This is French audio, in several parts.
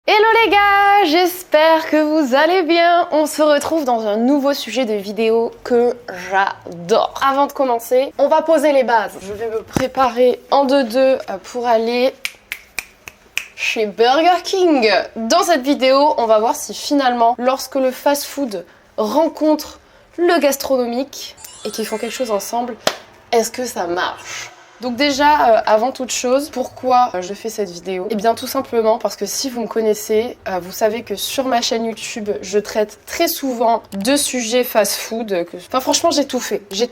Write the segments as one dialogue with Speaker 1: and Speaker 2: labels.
Speaker 1: Hello les gars, j'espère que vous allez bien. On se retrouve dans un nouveau sujet de vidéo que j'adore. Avant de commencer, on va poser les bases. Je vais me préparer en deux pour aller chez Burger King. Dans cette vidéo, on va voir si finalement, lorsque le fast-food rencontre le gastronomique et qu'ils font quelque chose ensemble, est-ce que ça marche ? Donc déjà, avant toute chose, pourquoi je fais cette vidéo? Eh bien tout simplement parce que si vous me connaissez, vous savez que sur ma chaîne YouTube, je traite très souvent de sujets fast-food. Enfin franchement, j'ai tout fait, j'ai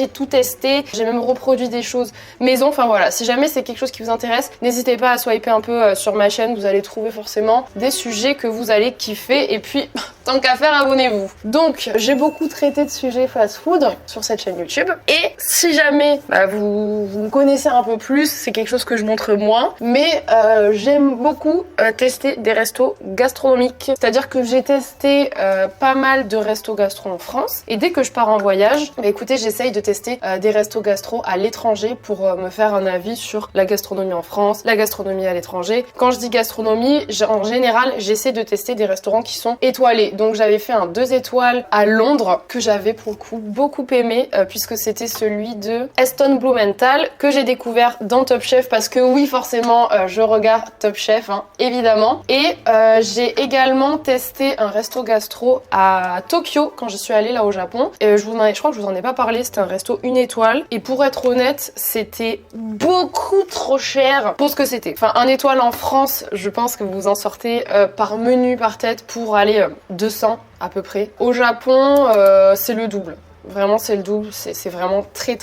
Speaker 1: tout testé, j'ai même reproduit des choses maison. Enfin voilà, si jamais c'est quelque chose qui vous intéresse, n'hésitez pas à swiper un peu sur ma chaîne, vous allez trouver forcément des sujets que vous allez kiffer. Et puis, tant qu'à faire, abonnez-vous. Donc, j'ai beaucoup traité de sujets fast-food sur cette chaîne YouTube. Et si jamais vous me connaissez un peu plus, c'est quelque chose que je montre moins. Mais j'aime beaucoup tester des restos gastronomiques. C'est-à-dire que j'ai testé pas mal de restos gastro en France. Et dès que je pars en voyage, bah, écoutez, j'essaye de tester des restos gastro à l'étranger pour me faire un avis sur la gastronomie en France, la gastronomie à l'étranger. Quand je dis gastronomie, en général, j'essaie de tester des restaurants qui sont étoilés. Donc j'avais fait un 2 étoiles à Londres que j'avais pour le coup beaucoup aimé puisque c'était celui de Aston Blumenthal que j'ai découvert dans Top Chef parce que oui forcément je regarde Top Chef hein, évidemment. Et j'ai également testé un resto gastro à Tokyo quand je suis allée là au Japon. Et je crois que je vous en ai pas parlé, c'était un resto 1 étoile et pour être honnête c'était beaucoup trop cher pour ce que c'était. Enfin 1 étoile en France, je pense que vous en sortez par menu par tête pour aller 200 à peu près. Au Japon, c'est le double. Vraiment c'est le double, c'est vraiment très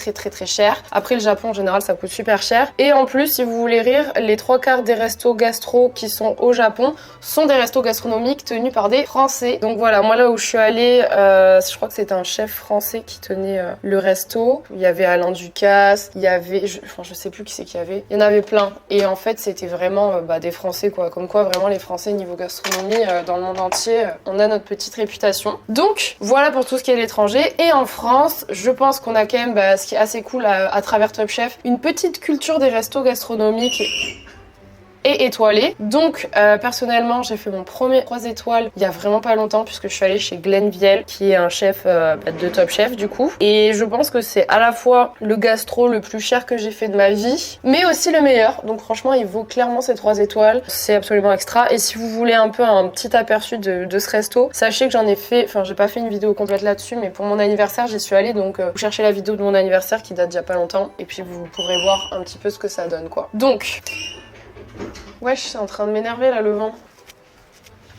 Speaker 1: cher. Après le Japon en général ça coûte super cher. Et en plus si vous voulez rire, les 3/4 des restos gastro qui sont au Japon sont des restos gastronomiques tenus par des Français. Donc voilà, moi là où je suis allée, je crois que c'était un chef français qui tenait le resto. Il y avait Alain Ducasse, il y avait, je sais plus qui c'est qu'il y avait. Il y en avait plein. Et en fait c'était vraiment des Français quoi. Comme quoi vraiment les Français niveau gastronomie dans le monde entier, on a notre petite réputation. Donc voilà pour tout ce qui est l'étranger. Et en France, je pense qu'on a quand même, ce qui est assez cool à travers Top Chef, une petite culture des restos gastronomiques et étoilé. Donc personnellement j'ai fait mon premier 3 étoiles il y a vraiment pas longtemps puisque je suis allée chez Glenn Viel qui est un chef de Top Chef du coup. Et je pense que c'est à la fois le gastro le plus cher que j'ai fait de ma vie mais aussi le meilleur. Donc franchement il vaut clairement ces 3 étoiles. C'est absolument extra. Et si vous voulez un peu un petit aperçu de ce resto, sachez que j'en ai fait, enfin j'ai pas fait une vidéo complète là-dessus mais pour mon anniversaire j'y suis allée. Donc vous cherchez la vidéo de mon anniversaire qui date d'il y a pas longtemps et puis vous pourrez voir un petit peu ce que ça donne quoi. Donc wesh, c'est en train de m'énerver là le vent.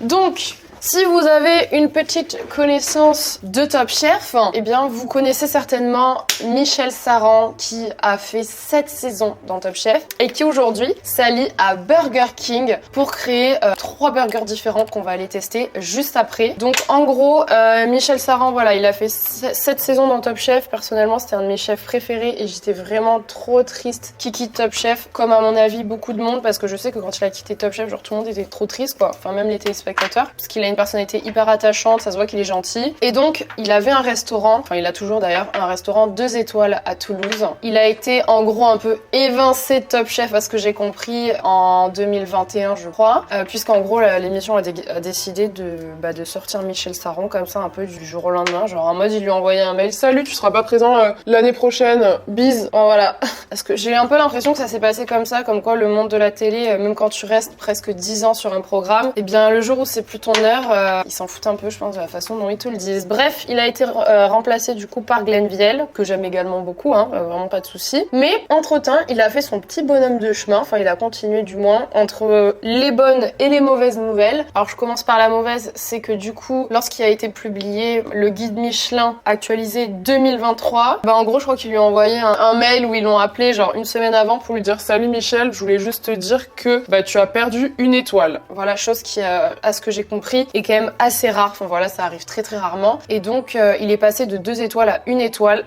Speaker 1: Donc, si vous avez une petite connaissance de Top Chef, eh bien vous connaissez certainement Michel Saran qui a fait 7 saisons dans Top Chef et qui aujourd'hui s'allie à Burger King pour créer 3 burgers différents qu'on va aller tester juste après. Donc en gros, Michel Saran, voilà, il a fait 7 saisons dans Top Chef. Personnellement, c'était un de mes chefs préférés et j'étais vraiment trop triste qu'il quitte Top Chef, comme à mon avis beaucoup de monde, parce que je sais que quand il a quitté Top Chef, genre tout le monde était trop triste quoi, enfin même les téléspectateurs, parce qu'il a une personnalité hyper attachante, ça se voit qu'il est gentil. Et donc, il avait un restaurant, enfin il a toujours d'ailleurs, un restaurant 2 étoiles à Toulouse. Il a été en gros un peu évincé de Top Chef à ce que j'ai compris en 2021 je crois, puisqu'en gros l'émission a décidé de sortir Michel Saran comme ça un peu du jour au lendemain, genre en mode il lui a envoyé un mail: salut, tu seras pas présent l'année prochaine, bise. Enfin, voilà. Parce que j'ai eu un peu l'impression que ça s'est passé comme ça, comme quoi le monde de la télé, même quand tu restes presque 10 ans sur un programme, et bien le jour où c'est plus ton heure, ils s'en foutent un peu je pense de la façon dont ils te le disent. Bref, il a été remplacé du coup par Glenn Viel, que j'aime également beaucoup, vraiment pas de soucis. Mais entre temps, il a fait son petit bonhomme de chemin, enfin il a continué du moins, entre les bonnes et les mauvaises nouvelles. Alors je commence par la mauvaise, c'est que du coup, lorsqu'il a été publié le guide Michelin actualisé 2023, en gros je crois qu'il lui a envoyé un mail où ils l'ont appelé genre une semaine avant pour lui dire: salut Michel, je voulais juste te dire que tu as perdu 1 étoile. Voilà, chose qui à ce que j'ai compris est quand même assez rare. Enfin voilà, ça arrive très très rarement. Et donc il est passé de 2 étoiles à 1 étoile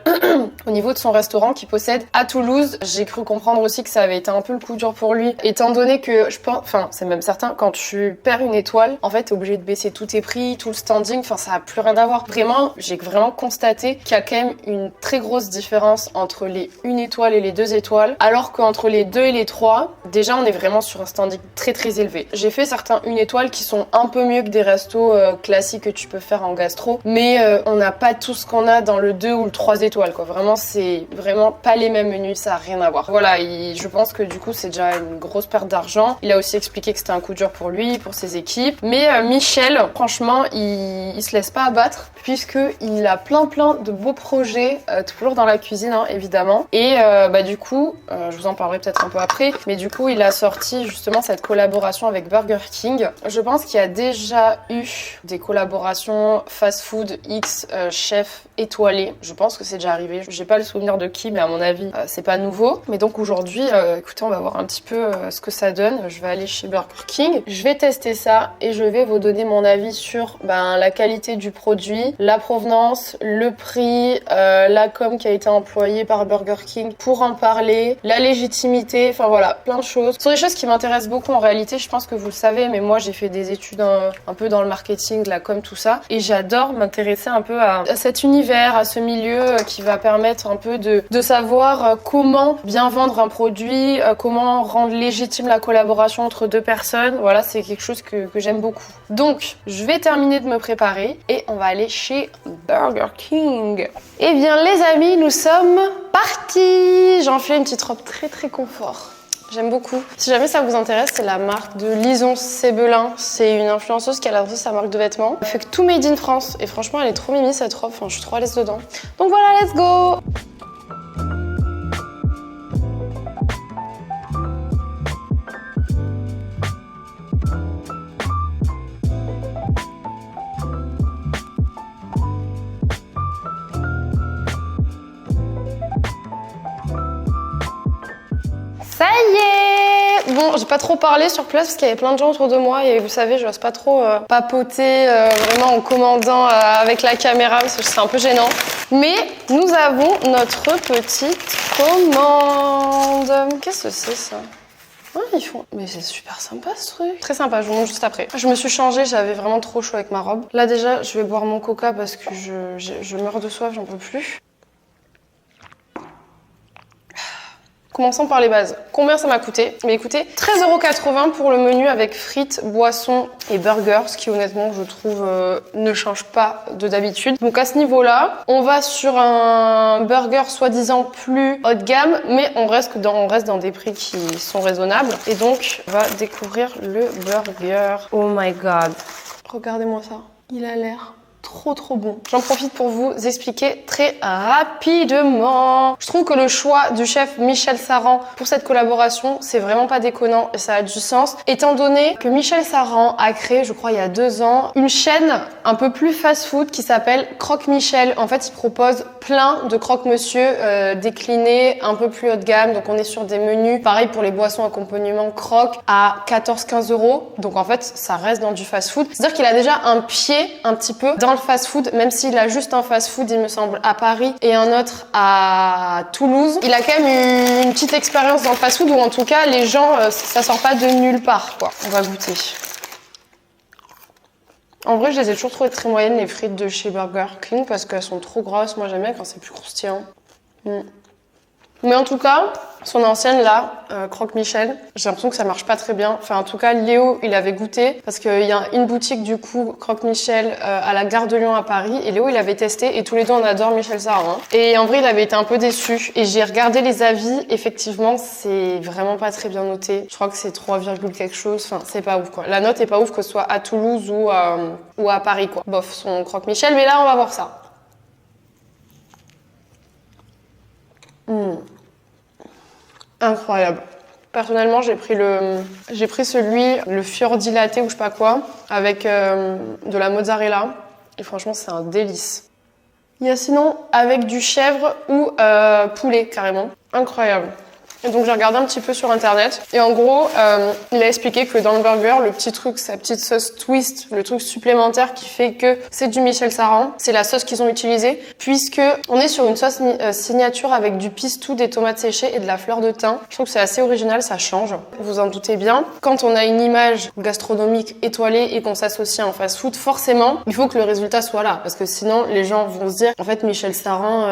Speaker 1: au niveau de son restaurant qu'il possède à Toulouse. J'ai cru comprendre aussi que ça avait été un peu le coup dur pour lui, étant donné que je pense, enfin c'est même certain, quand tu perds 1 étoile, en fait t'es obligé de baisser tous tes prix, tout le standing, enfin ça a plus rien à voir. Vraiment, j'ai vraiment constaté qu'il y a quand même une très grosse différence entre les 1 étoile et les 2 étoiles, alors qu'entre les 2 et les 3, déjà on est vraiment sur un standing très très élevé. J'ai fait certains 1 étoile qui sont un peu mieux que des restos classiques que tu peux faire en gastro, mais on n'a pas tout ce qu'on a dans le 2 ou le 3 étoiles quoi. Vraiment c'est vraiment pas les mêmes menus, ça a rien à voir. Voilà, je pense que du coup c'est déjà une grosse perte d'argent. Il a aussi expliqué que c'était un coup dur pour lui, pour ses équipes, mais Michel, franchement, il se laisse pas abattre puisque il a plein de beaux projets, toujours dans la cuisine hein, évidemment. Et du coup, je vous en parlerai peut-être un peu après, mais du coup il a sorti justement cette collaboration avec Burger King. Je pense qu'il y a déjà eu des collaborations fast-food X chef étoilé. Je pense que c'est déjà arrivé. J'ai pas le souvenir de qui, mais à mon avis c'est pas nouveau. Mais donc aujourd'hui, écoutez, on va voir un petit peu ce que ça donne. Je vais aller chez Burger King, je vais tester ça et je vais vous donner mon avis sur la qualité du produit, la provenance, le prix, la com qui a été employée par Burger King pour en parler, la légitimité, enfin voilà, plein de choses. Ce sont des choses qui m'intéressent beaucoup en réalité, je pense que vous le savez, mais moi j'ai fait des études un peu dans le marketing, la com, tout ça, et j'adore m'intéresser un peu à cet univers, à ce milieu qui va permettre un peu de savoir comment bien vendre un produit, comment rendre légitime la collaboration entre 2 personnes. Voilà, c'est quelque chose que j'aime beaucoup. Donc, je vais terminer de me préparer et on va aller chez Burger King. Eh bien, les amis, nous sommes partis. J'ai enfilé une petite robe très très confort. J'aime beaucoup. Si jamais ça vous intéresse, c'est la marque de Lison Sébelin. C'est une influenceuse qui a lancé sa marque de vêtements. Elle fait que tout made in France. Et franchement, elle est trop mimi cette robe. Enfin, je suis trop à l'aise dedans. Donc voilà, let's go! Ça y est! Bon, j'ai pas trop parlé sur place parce qu'il y avait plein de gens autour de moi et vous savez, je n'ose pas trop papoter vraiment en commandant avec la caméra parce que c'est un peu gênant. Mais nous avons notre petite commande. Qu'est-ce que c'est ça? Ouais, ils font... Mais c'est super sympa ce truc. Très sympa, je vous montre juste après. Je me suis changée, j'avais vraiment trop chaud avec ma robe. Là déjà, je vais boire mon coca parce que je meurs de soif, j'en peux plus. Commençons par les bases. Combien ça m'a coûté? Mais écoutez, 13,80 € pour le menu avec frites, boissons et burgers, ce qui honnêtement, je trouve, ne change pas de d'habitude. Donc à ce niveau-là, on va sur un burger soi-disant plus haut de gamme, mais on reste dans des prix qui sont raisonnables. Et donc, on va découvrir le burger. Oh my god. Regardez-moi ça. Il a l'air trop bon. J'en profite pour vous expliquer très rapidement. Je trouve que le choix du chef Michel Saran pour cette collaboration, c'est vraiment pas déconnant et ça a du sens, étant donné que Michel Saran a créé, je crois il y a 2 ans, une chaîne un peu plus fast-food qui s'appelle Croque Michel. En fait, il propose plein de croque-monsieur déclinés, un peu plus haut de gamme. Donc on est sur des menus, pareil pour les boissons accompagnement croque, à 14-15 €. Donc en fait, ça reste dans du fast-food. C'est-à-dire qu'il a déjà un pied un petit peu dans le fast-food, même s'il a juste un fast-food, il me semble, à Paris et un autre à Toulouse. Il a quand même une petite expérience dans le fast-food où en tout cas, les gens, ça sort pas de nulle part, quoi. On va goûter. En vrai, je les ai toujours trouvées très moyennes, les frites de chez Burger King, parce qu'elles sont trop grosses. Moi, j'aime bien quand c'est plus croustillant. Mais en tout cas, son ancienne là, Croque Michel, j'ai l'impression que ça marche pas très bien. Enfin, en tout cas, Léo, il avait goûté parce qu'il y a une boutique du coup Croque Michel à la gare de Lyon à Paris. Et Léo, il avait testé et tous les deux, on adore Michel Saran. Et en vrai, il avait été un peu déçu. Et j'ai regardé les avis. Effectivement, c'est vraiment pas très bien noté. Je crois que c'est 3, quelque chose. Enfin, c'est pas ouf quoi. La note est pas ouf que ce soit à Toulouse ou à Paris quoi. Bof, son Croque Michel. Mais là, on va voir ça. Incroyable. Personnellement, j'ai pris le Fiordi Latte ou je sais pas quoi, avec de la mozzarella. Et franchement, c'est un délice. Il y a sinon avec du chèvre ou poulet carrément. Incroyable. Et donc j'ai regardé un petit peu sur internet et en gros il a expliqué que dans le burger le petit truc, sa petite sauce twist, le truc supplémentaire qui fait que c'est du Michel Saran, c'est la sauce qu'ils ont utilisée puisque on est sur une sauce signature avec du pistou, des tomates séchées et de la fleur de thym. Je trouve que c'est assez original, ça change. Vous en doutez bien. Quand on a une image gastronomique étoilée et qu'on s'associe à un fast-food, forcément il faut que le résultat soit là parce que sinon les gens vont se dire en fait Michel Saran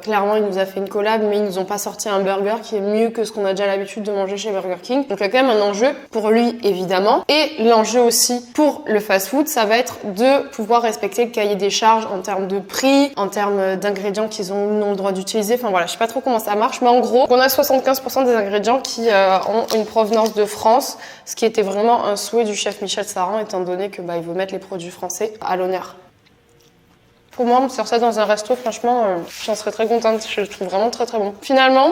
Speaker 1: clairement il nous a fait une collab mais ils nous ont pas sorti un burger qui est mieux que ce qu'on a déjà l'habitude de manger chez Burger King. Donc il y a quand même un enjeu pour lui évidemment et l'enjeu aussi pour le fast-food ça va être de pouvoir respecter le cahier des charges en termes de prix, en termes d'ingrédients qu'ils ont ou non le droit d'utiliser. Enfin voilà, je sais pas trop comment ça marche mais en gros on a 75% des ingrédients qui ont une provenance de France, ce qui était vraiment un souhait du chef Michel Saran étant donné que il veut mettre les produits français à l'honneur. Pour moi, me faire ça dans un resto, franchement, j'en serais très contente. Je le trouve vraiment très très bon. Finalement,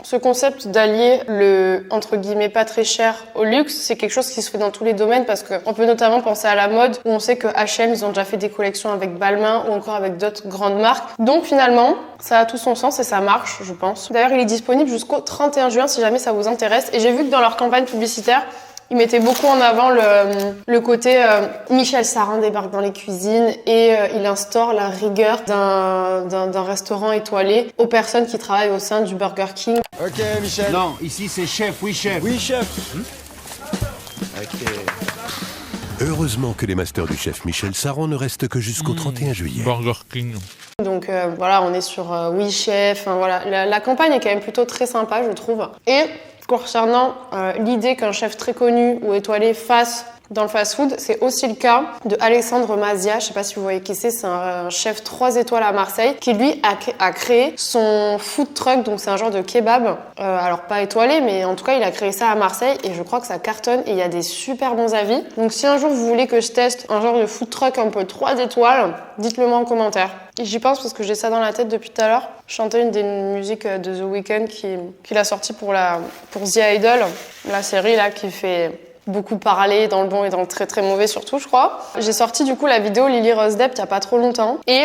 Speaker 1: ce concept d'allier le, entre guillemets, pas très cher au luxe, c'est quelque chose qui se fait dans tous les domaines parce qu'on peut notamment penser à la mode où on sait que H&M, ils ont déjà fait des collections avec Balmain ou encore avec d'autres grandes marques. Donc finalement, ça a tout son sens et ça marche, je pense. D'ailleurs, il est disponible jusqu'au 31 juin si jamais ça vous intéresse. Et j'ai vu que dans leur campagne publicitaire, ils mettaient beaucoup en avant le côté Michel Saran débarque dans les cuisines et il instaure la rigueur d'un restaurant étoilé aux personnes qui travaillent au sein du Burger King.
Speaker 2: Ok, Michel.
Speaker 3: Non, ici c'est chef, oui chef.
Speaker 2: Oui, chef.
Speaker 3: Ok.
Speaker 4: Heureusement que les masters du chef Michel Saran ne restent que jusqu'au 31 juillet.
Speaker 5: Burger King.
Speaker 1: Donc voilà, on est sur Oui Chef. Hein, voilà. La campagne est quand même plutôt très sympa, je trouve. Et concernant l'idée qu'un chef très connu ou étoilé fasse dans le fast-food, c'est aussi le cas de Alexandre Mazia. Je sais pas si vous voyez qui c'est un chef 3 étoiles à Marseille qui lui a créé son food truck, donc c'est un genre de kebab, alors pas étoilé, mais en tout cas il a créé ça à Marseille et je crois que ça cartonne et il y a des super bons avis. Donc si un jour vous voulez que je teste un genre de food truck un peu 3 étoiles, dites-le moi en commentaire. Et j'y pense parce que j'ai ça dans la tête depuis tout à l'heure. Je chantais une des musiques de The Weeknd qu'il a sorti pour The Idol, la série là qui fait beaucoup parlé dans le bon et dans le très très mauvais surtout je crois. J'ai sorti du coup la vidéo Lily Rose Depp il y a pas trop longtemps et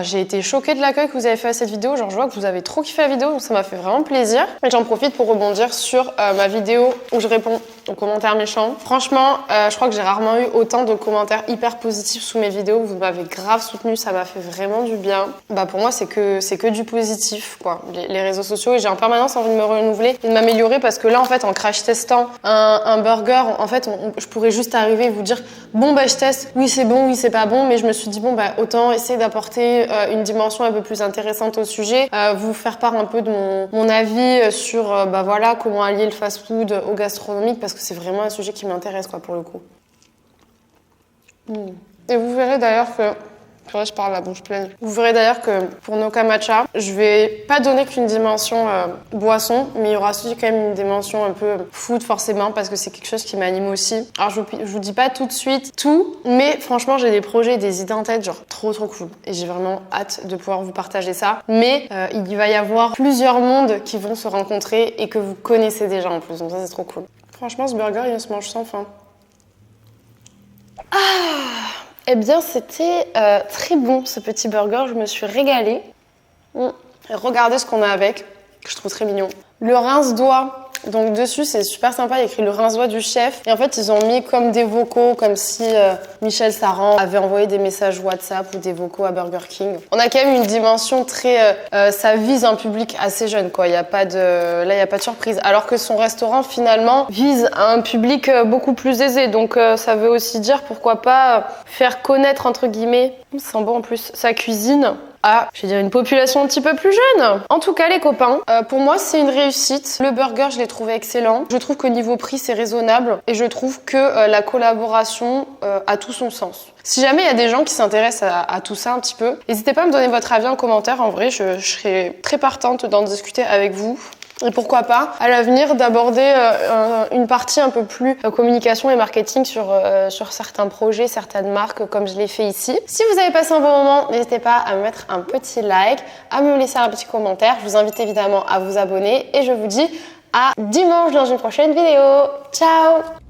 Speaker 1: j'ai été choquée de l'accueil que vous avez fait à cette vidéo. Genre je vois que vous avez trop kiffé la vidéo donc ça m'a fait vraiment plaisir. Et j'en profite pour rebondir sur ma vidéo où je réponds aux commentaires méchants. Franchement je crois que j'ai rarement eu autant de commentaires hyper positifs sous mes vidéos. Vous m'avez grave soutenu, ça m'a fait vraiment du bien. Pour moi c'est que du positif quoi. Les réseaux sociaux et j'ai en permanence envie de me renouveler et de m'améliorer parce que là en fait en crash testant un burger en fait, je pourrais juste arriver et vous dire bon je teste, oui c'est bon, oui c'est pas bon, mais je me suis dit autant essayer d'apporter une dimension un peu plus intéressante au sujet, vous faire part un peu de mon avis sur voilà comment allier le fast-food au gastronomique parce que c'est vraiment un sujet qui m'intéresse quoi pour le coup. Et vous verrez d'ailleurs que je parle la bouche pleine. Vous verrez d'ailleurs que pour Noka Matcha, je vais pas donner qu'une dimension boisson, mais il y aura aussi quand même une dimension un peu food forcément parce que c'est quelque chose qui m'anime aussi. Alors je vous dis pas tout de suite tout, mais franchement j'ai des projets, des idées en tête genre trop cool et j'ai vraiment hâte de pouvoir vous partager ça. Mais il va y avoir plusieurs mondes qui vont se rencontrer et que vous connaissez déjà en plus, donc ça c'est trop cool. Franchement ce burger il se mange sans faim. Eh bien, c'était très bon ce petit burger, je me suis régalée. Regardez ce qu'on a avec, que je trouve très mignon. Le rince-doigt, donc dessus c'est super sympa, il y a écrit le rince-doigt du chef. Et en fait, ils ont mis comme des vocaux, comme si Michel Saran avait envoyé des messages WhatsApp ou des vocaux à Burger King. On a quand même une dimension très... ça vise un public assez jeune, quoi. Là, il n'y a pas de surprise. Alors que son restaurant, finalement, vise un public beaucoup plus aisé. Donc, ça veut aussi dire, pourquoi pas, faire connaître, entre guillemets, ça sent bon en plus, sa cuisine à, je vais dire, une population un petit peu plus jeune. En tout cas, les copains, pour moi, c'est une réussite. Le burger, je l'ai trouvé excellent. Je trouve qu'au niveau prix, c'est raisonnable. Et je trouve que la collaboration a tout son sens. Si jamais il y a des gens qui s'intéressent à tout ça un petit peu, n'hésitez pas à me donner votre avis en commentaire. En vrai, je serais très partante d'en discuter avec vous. Et pourquoi pas, à l'avenir, d'aborder une partie un peu plus communication et marketing sur certains projets, certaines marques, comme je l'ai fait ici. Si vous avez passé un bon moment, n'hésitez pas à me mettre un petit like, à me laisser un petit commentaire. Je vous invite évidemment à vous abonner et je vous dis à dimanche dans une prochaine vidéo. Ciao!